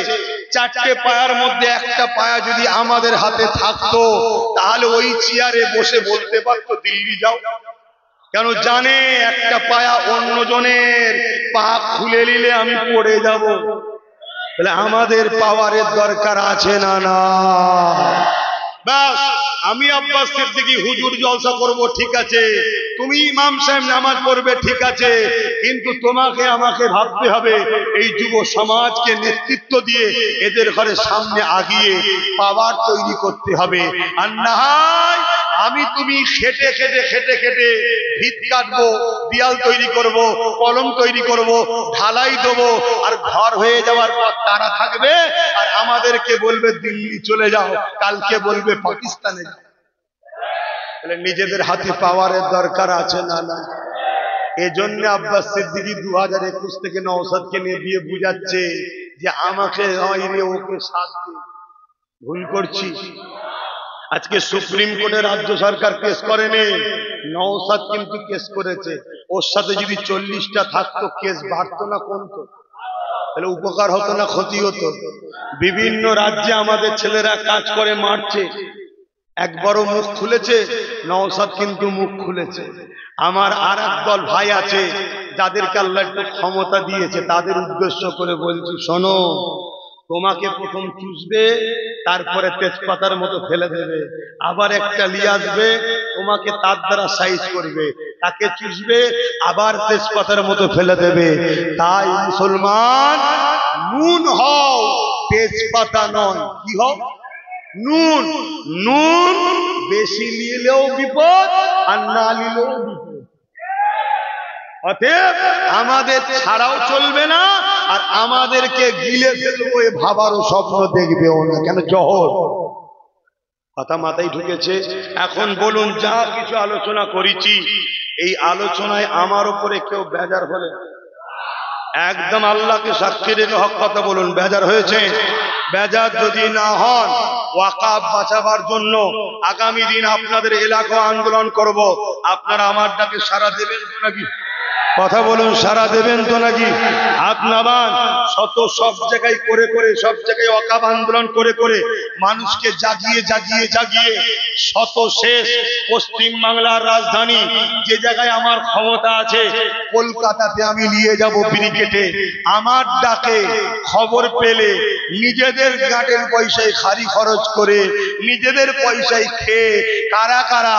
4টে পায়ার মধ্যে 1টা পায়া যদি আমাদের হাতে থাকতো, তাহলে ওই চেয়ারে বসে বলতে পারতো দিল্লি যাও। কেন জানে 1টা পায়া অন্যজনের পা খুলে নিলে আমি পড়ে যাব। তাহলে আমাদের পাওয়ারের দরকার আছে না? না। বাস, আমি আব্বাস সিদ্দিকী হুজুর জলসা করব, ঠিক আছে, তুমি ইমাম সাহেব নামাজ পড়বে, ঠিক আছে, কিন্তু তোমাকে আমাকে ভাবতে হবে এই যুব সমাজকে নেতৃত্ব দিয়ে এদের ঘরে সামনে আগিয়ে পাওয়ার তৈরি করতে হবে। আর না হয় আমি তুমি খেটে খেটে খেটে খেটে ভিত কাটবো, দেয়াল তৈরি করব, কলম তৈরি করব, ঢালাই দেবো, আর ঘর হয়ে যাওয়ার পর তারা থাকবে আর আমাদেরকে বলবে দিল্লি চলে যাও, কালকে বলবে পাকিস্তানে যাও। তাহলে নিজেদের হাতে পাওয়ারের দরকার আছে না? না। এজন্য আব্বাস সিদ্দিকী 2021 থেকে নওশাদকে নিয়ে দিয়ে বুঝাচ্ছে যে আমাকে নয় রে, ওকে সাথ দে। ভুল করছি? আজকে সুপ্রিম কোর্টে রাজ্য সরকার কেস করেনি, নওশাদ কিন্তু কেস করেছে। ওর সাথে যদি 40টা থাকতো, কেস বাড়তো না কমতো? তাহলে উপকার হতো না ক্ষতি হতো? বিভিন্ন রাজ্যে আমাদের ছেলেরা কাজ করে মারছে, একবারও মুখ খুলেছে? নওশাদ কিন্তু মুখ খুলেছে। আমার আর একদল ভাই আছে যাদেরকে আল্লাহ একটু ক্ষমতা দিয়েছে, তাদের উদ্দেশ্য করে বলছি, শোনো, তোমাকে প্রথম চুষবে, তারপরে তেজপাতার মতো ফেলে দেবে, আবার একটা নিয়ে আসবে, তোমাকে তার দ্বারা সাইজ করবে, তাকে চুষবে, আবার তেজপাতার মতো ফেলে দেবে। তাই মুসলমান, নুন হও, তেজপাতা নয়। কি হও? নুন। নুন বেশি নিলেও বিপদ, আর না নিলেও বিপদ। অতএব আমাদের ছাড়াও চলবে না, আর আমাদেরকে গিলে ফেলবো এ ভাবারও স্বপ্ন দেখবেও না। কেন? জহর। কথা মাথায় ঢুকেছে? এখন বলুন, যা কিছু আলোচনা করেছি, এই আলোচনায় আমার উপরে কেউ বেজার হলে একদম আল্লাহকে সাক্ষী রেখে হক কথা বলুন, বেজার হয়েছে? বেজার যদি না হন, ওয়াকাফ বাঁচাবার জন্য আগামী দিন আপনাদের এলাকা আন্দোলন করব, আপনারা আমার ডাকে সাড়া দেবেন তো নাকি? কথা বলুন, সাড়া দেবেন তো নাকি? হাত নামান। সব জায়গায় করে করে, সব জায়গায় ওয়াকাফ আন্দোলন করে করে মানুষকে জাগিয়ে জাগিয়ে জাগিয়ে শেষ পশ্চিম বাংলার রাজধানী যে জায়গায় আমার ক্ষমতা আছে, কলকাতাতে আমি নিয়ে যাব ব্রিগেডে। আমার ডাকে খবর পেলে নিজেদের গাটের পয়সায় খারি খরচ করে, নিজেদের পয়সায় খেয়ে কারা কারা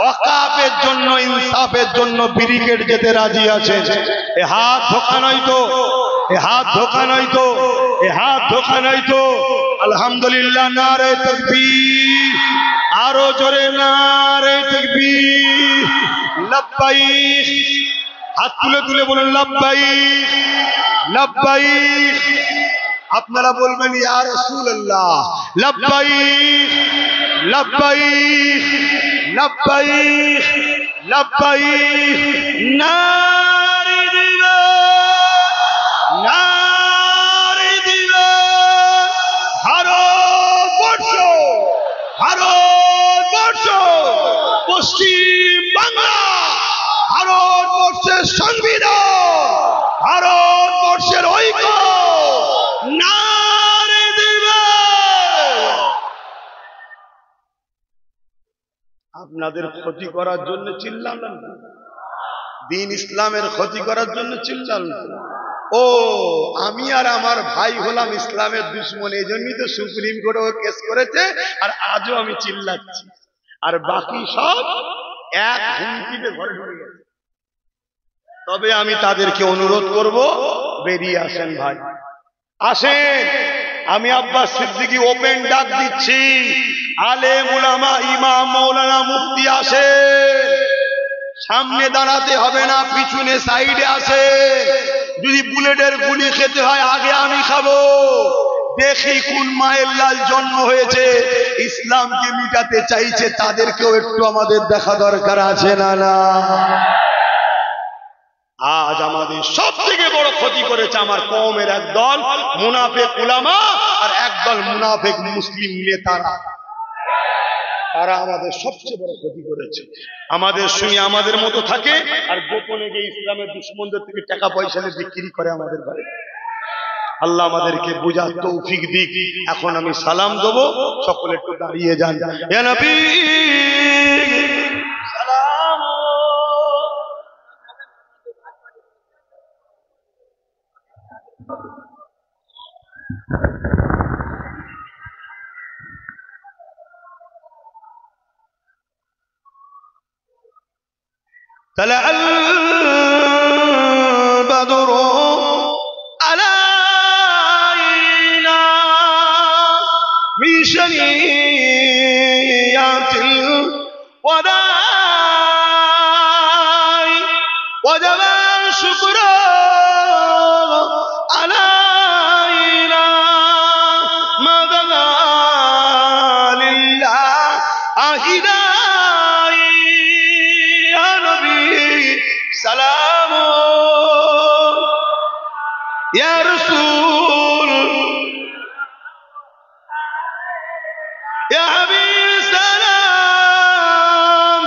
ওয়াকাফের জন্য, ইনসাফের জন্য ব্রিগেড যেতে রাজি আছে? এ হাত ধোকা নয় তো, এ হাত ধোকা নয় তো, এ হাত ধোকা নয় তো। আলহামদুলিল্লাহ, নারে তাকবীর, আরো জোরে নারে তাকবীর, লাব্বাইক। হাত তুলে তুলে বলুন লাব্বাইক, লাব্বাইক। আপনারা বলবেন ইয়া রাসূলুল্লাহ, লাব্বাইক, লাব্বাইক, লাব্বাইক, লাব্বাইক। নারে দিবা, নারে দিবা। ভারতবর্ষ, ভারতবর্ষ, পশ্চিম বাংলা, ভারতবর্ষের সংবিধান, ভারতবর্ষের ঐক্য। নারে দিবা। আপনাদের ক্ষতি করার জন্য চিল্লালেন না, দিন ইসলামের ক্ষতি করার জন্য চিল্লালেন না। ও আমি আর আমার ভাই হলাম ইসলামের দুশমন, এই জন্যই তো সুপ্রিম কোর্টে কেস করেছে, আর আজও আমি চিল্লাচ্ছি। আর বাকি সব এক হুমকিতে ঘরে ঢুকে গেছে। তবে আমি তাদেরকে অনুরোধ করব, বেরিয়ে আসেন ভাই, আসেন। আমি আব্বাস সিদ্দিকী ওপেন ডাক দিচ্ছি, আলেম উলামা, ইমাম, মাওলানা, মুফতি আসেন। সামনে দাঁড়াতে হবে না, পিছনে সাইডে আসেন। যদি বুলেটের গুলি খেতে হয় আগে আমি খাবো। দেখি কোন মায়ের লাল জন্ম হয়েছে, ইসলামকে মিটাতে চাইছে, তাদেরকেও একটু আমাদের দেখা দরকার আছে না না? আজ আমাদের সব থেকে বড় ক্ষতি করেছে আমার কওমের একদল মুনাফিক উলামা আর একদল মুনাফিক মুসলিম নেতারা। তারা আমাদের সবচেয়ে বড় ক্ষতি করেছে। আমাদের সঙ্গে আমাদের মতো থাকে, আর গোপনে গিয়ে ইসলামের দুশমনদের থেকে টাকা পয়সা নিয়ে বিক্রি করে আমাদের ঘরে। আল্লাহ আমাদেরকে বুঝার তৌফিক দিক। এখন আমি সালাম দেবো, সকলে একটু দাঁড়িয়ে যান। ইয়া নবী সালাম। طلع البدر علينا من شنيات الوداع وجب الشكر علينا ما بدا لله أهدى سلام يا رسول يا حبيب سلام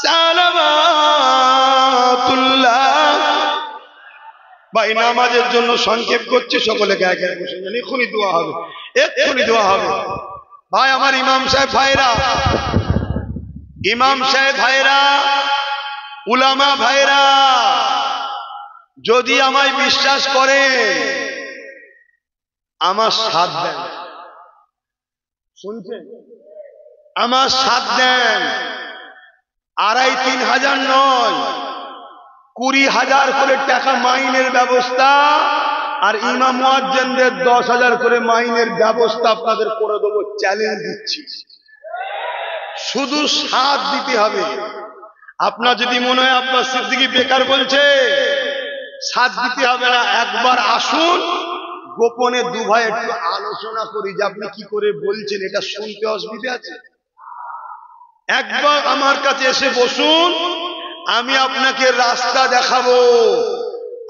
সালাওয়াত ভাই নামাজের জন্য সংক্ষেপ করছে, সকলে গায়ে গায়ে বসে যান, এক্ষুনি দোয়া হবে, এক্ষুনি দোয়া হবে। ভাই আমার ইমাম সাহেব ভাইরা, ইমাম সাহেব ভাইরা, উলামা ভাইরা, যদি আমায় বিশ্বাস করে আমার সাথ দেন, শুনছেন, আমার সাথ দেন। 2500-3000 নয়, 20,000 করে টাকা মাইনের ব্যবস্থা, আর ইমাম মুয়াজ্জিনদের 10,000 করে মাইনের ব্যবস্থা আপনাদের করে দেবো, চ্যালেঞ্জ দিচ্ছি। শুধু সাথ দিতে হবে। আপনার যদি মনে হয় আপনার সিদ্দিকী বেকার বলছে, সাথ দিতে হবে না, একবার আসুন, গোপনে দু ভাই একটু আলোচনা করি যে আপনি কি করে বলছেন, এটা শুনতে অসুবিধা আছে? একবার আমার কাছে এসে বসুন, আমি আপনাকে রাস্তা দেখাবো,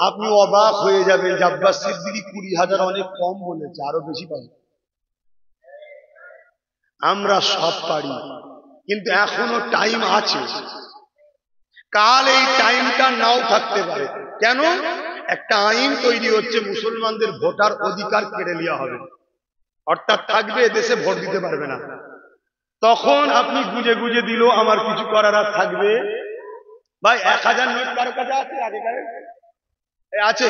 আপনি অবাক হয়ে যাবেন যে আব্বাস সিদ্দিকী 20,000 অনেক কম বলেছে, আরো বেশি পাবে। আমরা সব পারি, কিন্তু এখনো টাইম আছে। কাল এই টাইমটা নাও থাকতে পারে। কেন? একটা আইন তৈরি হচ্ছে, মুসলমানদের ভোটার অধিকার কেড়ে নেওয়া হবে, অর্থাৎ থাকবে এদেশে ভোট দিতে পারবে না। তখন আপনি গুজে গুজে দিল, আমার কিছু করার আর থাকবে? ভাই 1000 নোট কারো কাছে আছে? আগেকার আছে?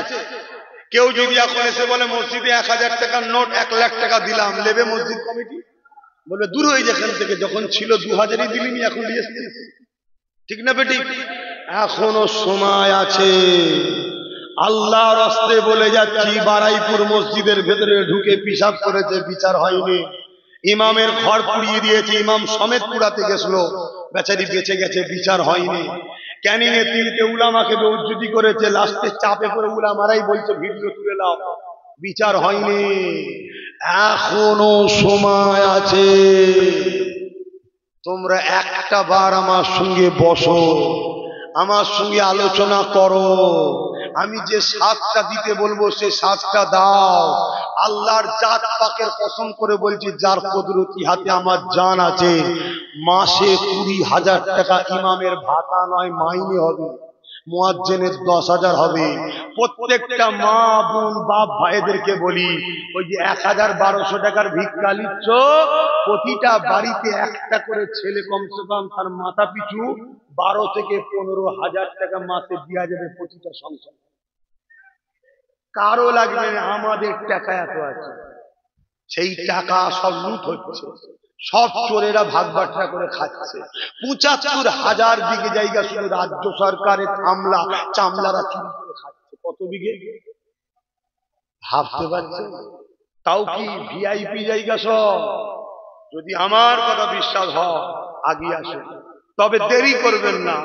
কেউ যদি এখন এসে বলে মসজিদে 1000 টাকার নোট 1 লাখ টাকা দিলাম, নেবে মসজিদ কমিটি? বলবে দূর হয়ে যেখান থেকে, যখন ছিল 2000ই দিলিনি, এখন দিয়েছিস। ঠিক না বেটি? এখনো সময় আছে। আল্লাহর রাস্তে বলে যাচ্ছি, বারাইপুর মসজিদের ভেতরে ঢুকে পিশাব করেছে, বিচার হয়নি। ইমামের ঘর পুড়িয়ে দিয়েছে, ইমাম সমেত পুড়াতে গেছিল, বেচারি বেঁচে গেছে, বিচার হয়নি। ক্যানিং এ 3টে উলামাকে বেউজ্জতি করেছে, লাস্টে চাপে পড়ে উলামারাই বলছে ভিডিও তুলে নাও, বিচার হয়নি। এখনো সময় আছে। তোমরা একটা বার আমার সঙ্গে বসো, আমার সঙ্গে আলোচনা করো, আমি যে সাজটা দিতে বলবো সে সাজটা দাও। আল্লাহর জাত পাকের কসম করে বলছি, যার কুদরতি হাতে আমার জান আছে, মাসে 20,000 টাকা ইমামের ভাতা নয় মাইনে হবে, মুয়াজ্জিনের 10,000 হবে। প্রত্যেকটা মা বোন বাপ ভাইদেরকে বলি, ওই যে 1,1200 টাকার ভিক্ষা নিচ্ছ, প্রতিটা বাড়িতে একটা করে ছেলে কমসে কম তার মাথা পিছু 12 থেকে 15,000 টাকা মাসে দেওয়া যাবে প্রতিটা সংসার। কারো লাগবে না, আমাদের টাকা এত আছে। সেই টাকা সব লুট হচ্ছে, সব চোরেরা ভাগ বাটরা করে খাচ্ছে। 75,000 বিঘে জায়গা শুধু রাজ্য সরকারের চামলারা চুরি করে খাচ্ছে। কত বিঘে ভাবতে পারছেন? তাও কি ভিআইপি জায়গা সব। যদি আমার কথা বিশ্বাস হয় আগে আসুন, তবে দেরি করবেন না।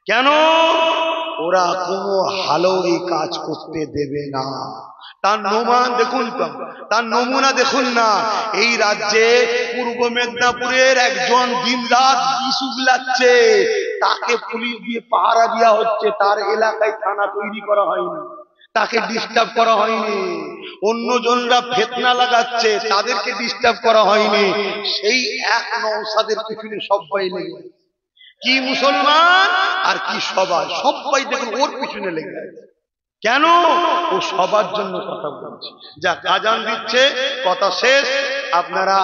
কেন? ওরা কোনো হালো এই কাজ করতে দেবে না। তার নমুনা দেখুন, তার নমুনা দেখুন না। এই রাজ্যে পূর্ব মেদিনীপুরের একজন দিনরাত বিষ উগলাচ্ছে, তাকে পুলিশ দিয়ে পাহারা দেওয়া হচ্ছে, তার এলাকায় থানা তৈরি করা হয়নি, তাকে ডিস্টার্ব করা হয়নি। অন্যজনরা ফিতনা লাগাচ্ছে, তাদেরকে ডিস্টার্ব করা হয়নি। সেই এক নওশাদের পিছনে সবাই লেগে, কি মুসলমান আর কি সবাই দেখুন ওর পিছনে লেগে আছে। কেন? ও সবার জন্য কথা বলছে। যা আজান দিচ্ছে, কথা শেষ। আপনারা